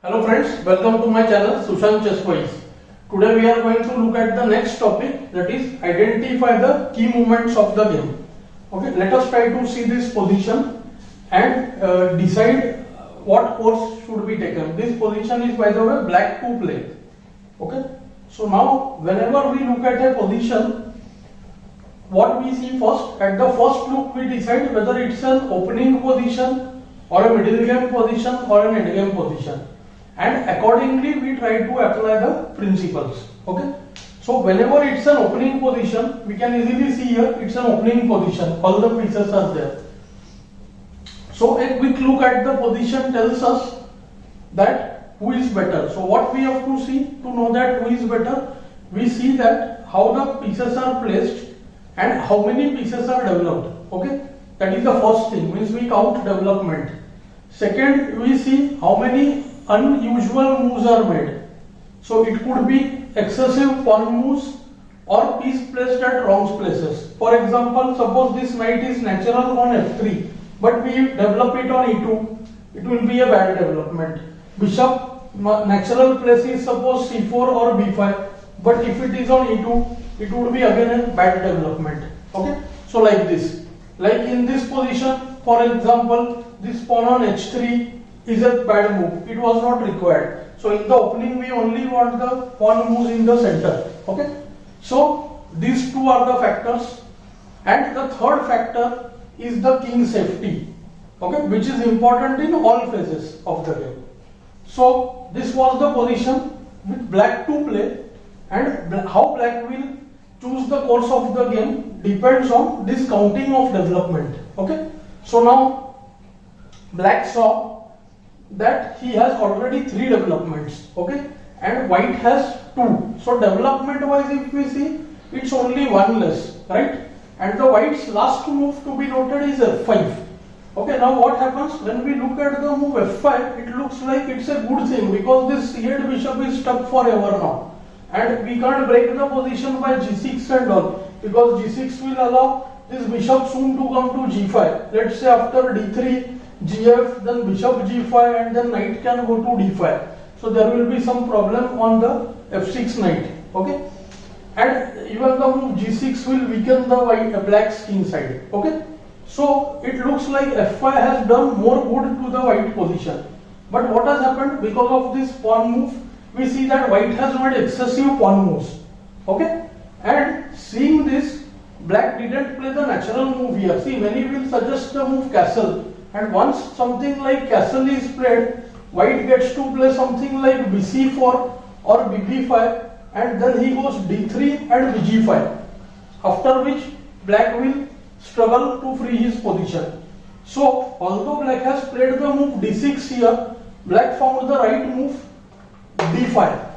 Hello friends, welcome to my channel Sushant Chesswise. Today we are going to look at the next topic, that is identify the key movements of the game. Okay, let us try to see this position and decide what course should be taken. This position is, by the way, black to play. Okay, so now whenever we look at a position, what we see first, at the first look we decide whether it's an opening position or a middle game position or an end game position, and accordingly we try to apply the principles. Okay, so whenever it's an opening position, we can easily see here it's an opening position, all the pieces are there. So a quick look at the position tells us that who is better. So what we have to see to know that who is better, we see that how the pieces are placed and how many pieces are developed. Okay, that is the first thing, means we count development. Second, we see how many unusual moves are made. So it could be excessive pawn moves or piece placed at wrong places. For example, suppose this knight is natural on f3, but we develop it on e2, it will be a bad development. Bishop natural place is suppose c4 or b5, but if it is on e2, it would be again a bad development. Okay, so like this, like in this position, for example, this pawn on h3 is a bad move, it was not required. So in the opening we only want the pawn moves in the center. Okay, so these two are the factors, and the third factor is the king safety, okay, which is important in all phases of the game. So this was the position with black to play, and how black will choose the course of the game depends on this counting of development. Okay, so now black saw that he has already 3 developments, okay, and white has 2. So development wise, if we see, it's only 1 less, right? And the white's last move to be noted is f5. Okay, now what happens when we look at the move f5? It looks like it's a good thing because this c8 bishop is stuck forever now, and we can't break the position by g6 and all, because g6 will allow this bishop soon to come to g5. Let's say after d3, gf, then bishop g5, and then knight can go to d5. So there will be some problem on the f6 knight. Okay, and even the move g6 will weaken the black's king side. Okay, so it looks like f5 has done more good to the white position. But what has happened because of this pawn move? We see that white has made excessive pawn moves. Okay, and seeing this, black didn't play the natural move here. See, many will suggest the move castle, and once something like castle is played, white gets to play something like bc4 or bb5, and then he goes d3 and bg5, after which black will struggle to free his position. So although black has played the move d6 here, black found the right move d5.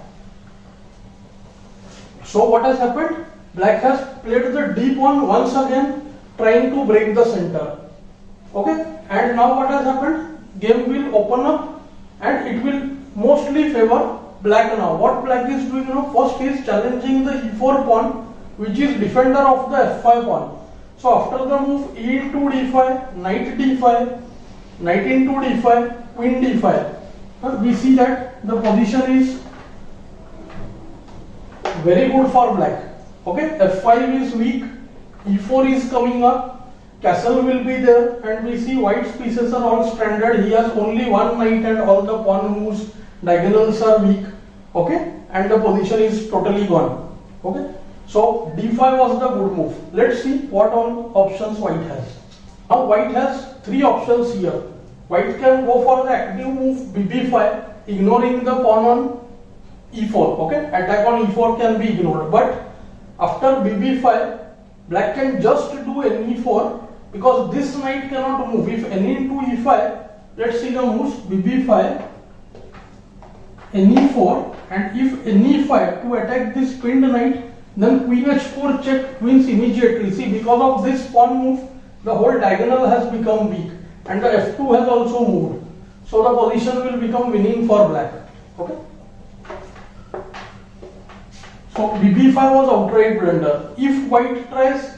So what has happened? Black has played the d pawn once again, trying to break the center. Okay, and now what has happened? Game will open up and it will mostly favor black now. What black is doing now? First he is challenging the e4 pawn, which is defender of the f5 pawn. So after the move e into d5, knight d5, knight into d5, queen d5, we see that the position is very good for black. Okay, f5 is weak, e4 is coming up, castle will be there, and we see white's pieces are all stranded. He has only 1 knight and all the pawn moves, diagonals are weak. Okay, and the position is totally gone. Okay, so d5 was the good move. Let's see what all options white has. Now white has 3 options here. White can go for the active move bb5, ignoring the pawn on e4. Okay, attack on e4 can be ignored, but after bb5, black can just do ne4, because this knight cannot move. If ne into e5, let's see the moves bb5, ne4, and if ne5 to attack this pinned knight, then queen h4 check wins immediately. See, because of this pawn move, the whole diagonal has become weak, and the f2 has also moved. So the position will become winning for black. Okay. So bb5 was outright blunder. If white tries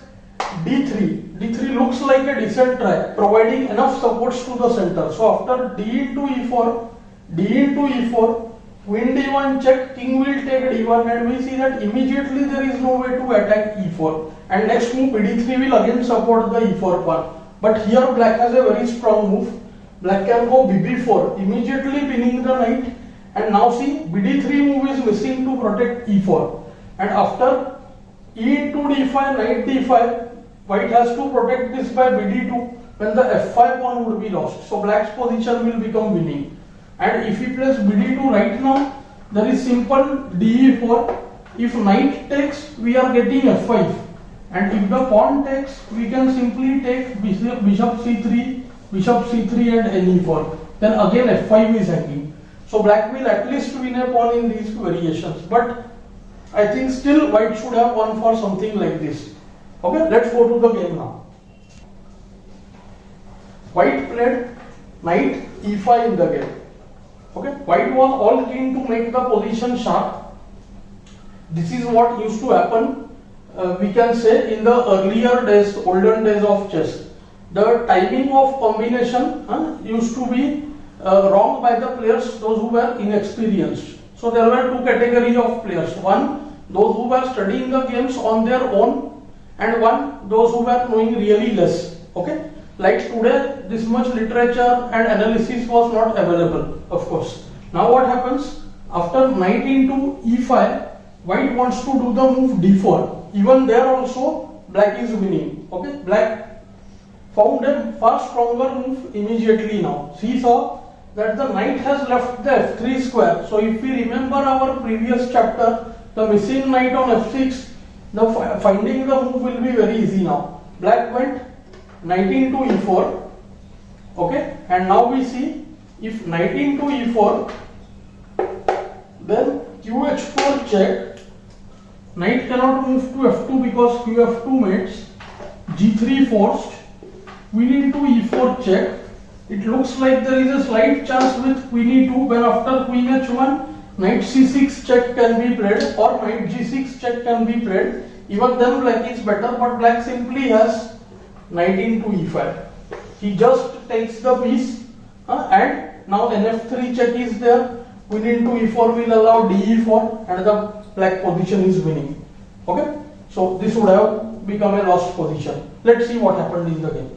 d3, d3 looks like a decent try, providing enough supports to the center. So after d into e4, d into e4, queen d1 check, king will take d1, and we see that immediately there is no way to attack e4. And next move bd3 will again support the e4 pawn. But here black has a very strong move. Black can go bb4, immediately pinning the knight. And now see, bd3 move is missing to protect e4. And after e into d5, knight d5, white has to protect this by bd2, when the f5 pawn would be lost. So black's position will become winning. And if he plays bd2 right now, there is simple de4. If knight takes, we are getting f5. And if the pawn takes, we can simply take bishop c3, bishop c3 and ne4. Then again f5 is hanging. So black will at least win a pawn in these variations. But I think still white should have won for something like this. Okay, let's go to the game now. White played knight e5 in the game. Okay, white was all keen to make the position sharp. This is what used to happen. We can say in the earlier days, olden days of chess, the timing of combination used to be wrong by the players, those who were inexperienced. So there were two categories of players. One, those who were studying the games on their own, and one, those who were knowing really less. Okay, like today, this much literature and analysis was not available, of course. Now what happens? After knight into e5, white wants to do the move d4. Even there also black is winning. Okay, black found a far stronger move immediately now. He saw that the knight has left the f3 square. So if we remember our previous chapter, the missing knight on f6, finding the move will be very easy now. Black went knight into e4. Okay, and now we see if knight into e4, then qh4 check. Knight cannot move to f2 because qf2 mates. g3 forced. Queen into e4 check. It looks like there is a slight chance with queen e2, when after queen h1, knight c6 check can be played, or knight g6 check can be played. Even then black is better, but black simply has knight into e5. He just takes the piece, and now nf3 check is there. Queen into e4 will allow de4, and the black position is winning. Okay, so this would have become a lost position. Let's see what happened in the game.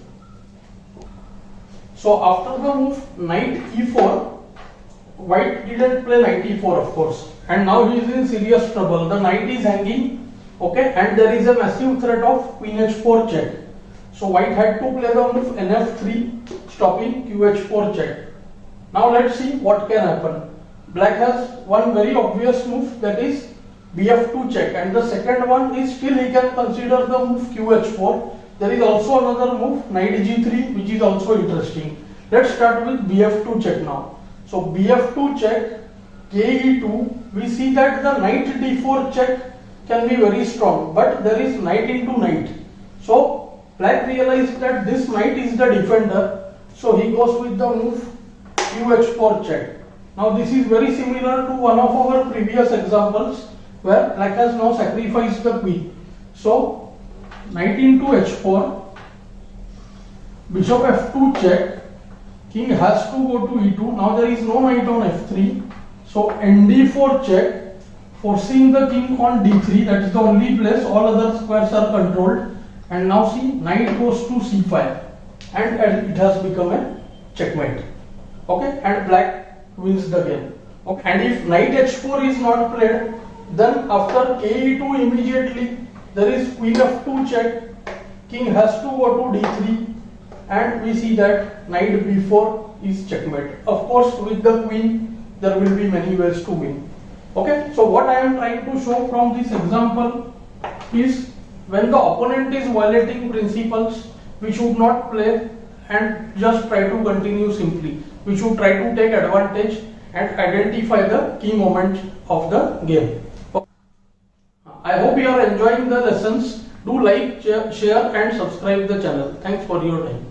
So after the move knight e4, white didn't play knight e4, of course, and now he is in serious trouble. The knight is hanging, okay, and there is a massive threat of queen h4 check. So white had to play the move nf3, stopping qh4 check. Now let's see what can happen. Black has one very obvious move, that is bf2 check, and the second one is still he can consider the move qh4. There is also another move knight g3, which is also interesting. Let's start with bf2 check now. So bf2 check, ke2, we see that the knight d4 check can be very strong, but there is knight into knight. So black realized that this knight is the defender, so he goes with the move qh4 check. Now this is very similar to one of our previous examples where black has now sacrificed the queen. So knight into h4, bishop f2 check, king has to go to e2. Now there is no knight on f3, so nd4 check, forcing the king on d3. That is the only place, all other squares are controlled. And now see, knight goes to c5, and it has become a checkmate. Okay, and black wins the game. Okay, and if knight h4 is not played, then after ke2 immediately there is queen f2 check, king has to go to d3, and we see that knight b4 is checkmate. Of course, with the queen there will be many ways to win. Okay, so what I am trying to show from this example is, when the opponent is violating principles, we should not play and just try to continue simply. We should try to take advantage and identify the key moments of the game. I hope you are enjoying the lessons. Do like, share and subscribe the channel. Thanks for your time.